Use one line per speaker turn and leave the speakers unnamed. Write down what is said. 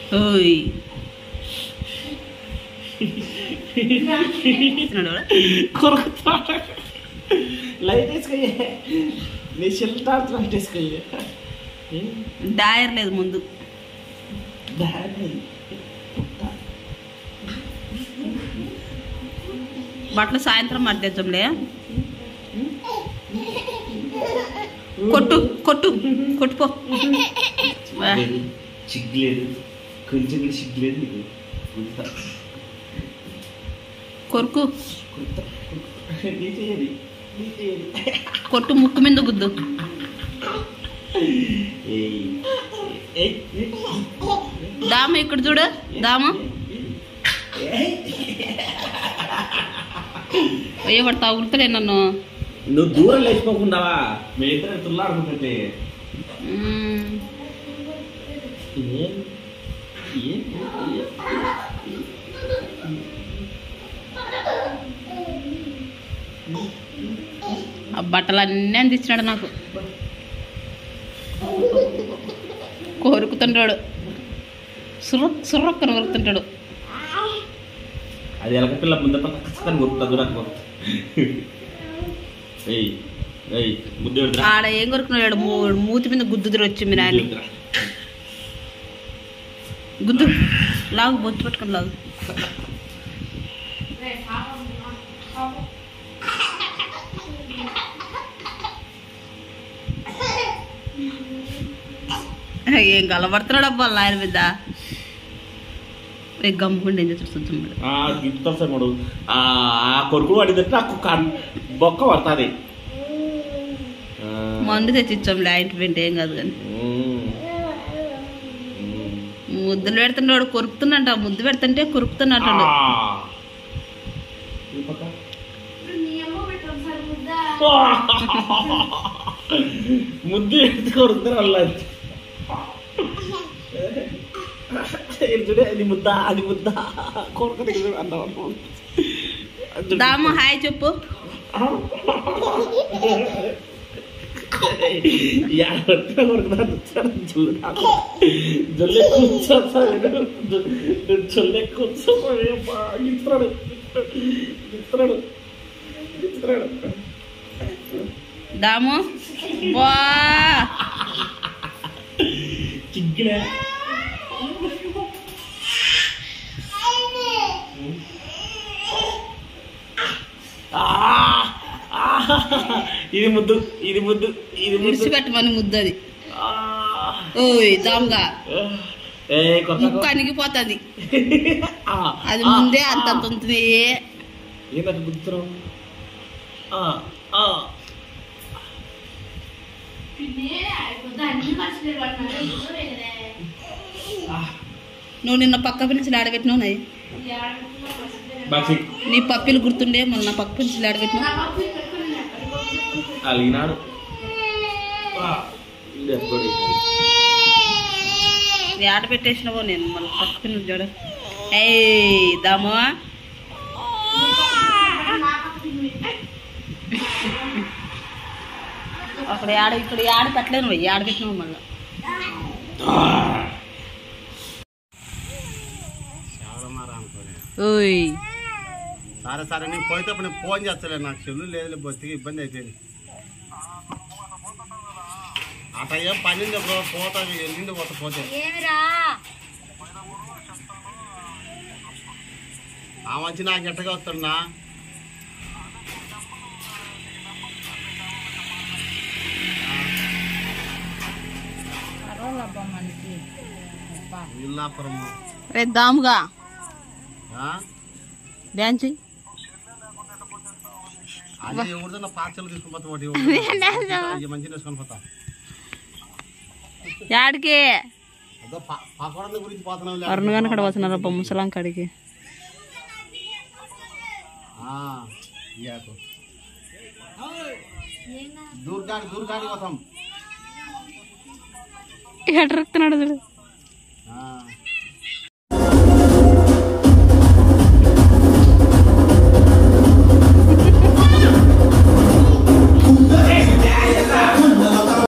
ఓయ్
లైట్ వేసుకోయే నీ shelter light వేసుకోయే
డైర్ లేదు ముందు బట్టలు సాయంత్రం మర్దేద్దాంలే కొట్టు కొట్టు కొట్టుపో
సిగ్గులేదు కొంచెం సిగ్గులేదు నీకు
కొరుకు కొట్టు ముక్కు మీద గుద్దు దామ ఇక్కడ చూడు దామ అయ్యో వాడు తగులుతలే నన్ను
నువ్వు దూరం లేచిపోకుండావా మీ ఇద్దరు తుల్లాడుకుంటుంటే
ఆ బట్టలు అన్నీ అందించినాడు నాకు కోరుకుతుంటాడు సుర్రొక్కను కొరుకుతుంటాడు
అది ఎలక పిల్ల ముందట కొరుకుతుంది నాకు
ఆడ ఏం కొరుకున్నాడు మూతి మీద గుద్దుదురు వచ్చి మీరు ఆయన గుద్దు లాగు బొచ్చు పట్టుకొని లాగు ఏం కలబడుతున్నాడు అబ్బా ఆయన మీద గమ్ముండి ఏం
చూస్తున్నాడు ఆ కొడుకు పడిందంటే నాకు బొక్క పడుతుంది
మందు తెచ్చిచ్చాం ఆయింట్మెంట్ ఏం కాదు కానీ ముద్దులు పెడుతున్నాడు కొరుకుతున్నట్ట ముద్దు పెడుతుంటే కొరుకుతున్నట్టు
ముద్దు ఎత్తి కొడుకుతారు అలా అది ముద్ద అది ముద్ద కొడుకు
దామ హాయ్ చెప్పు
జొల్లె కూర్చోడు
దాము బా
చిగ్గిలే ఇది ముద్దు ఇది ముద్దు ఇది
విడిచిపెట్టమని ముద్దు అది ఓయ్ దామ్గా ముక్కు అణిగిపోతుంది అది ముందే అంత ఉంటుంది
ఏంటంటే గుర్తురం
నువ్వు నిన్న పక్క పెన్సిల్ ఆడబెట్టినావు నాయి నీ పప్పిలు గుర్తుండే మళ్ళీ నా పక్క పెన్సిల్ ఆడబెట్టినావు
అలిగినాడు
ఆడబెట్టేసినావో నేను మళ్ళీ పక్క పెన్సిల్ చూడ ఏ దామో అక్కడ ఇక్కడ ఆడ పెట్టలేను ఆడబెట్టినావు మళ్ళీ ఓయ్
సరే సరే నేను పోతే నేను ఫోన్ చేస్తలే నాకు చెల్లు లేదు బొత్తికి ఇబ్బంది అయిపోయింది అట్లా ఏం పనింది పోతా వెళ్ళింది పోతే ఆ మంచి నాకు ఎట్టగా వస్తున్నా
రే దాముగా డ్యాన్స్
అది ఎవరిదన్నా పార్సల్ తీసుకుని పోతా మంచిగా వేసుకొని పోతా
యాడికి
గురించి పోతున్నావు
అరుణ్ గాని అక్కడ వస్తున్నారబ్బా ముసలాం కాడికి
దూరగాడి కోసం
ఎట్రెత్తున్నాడు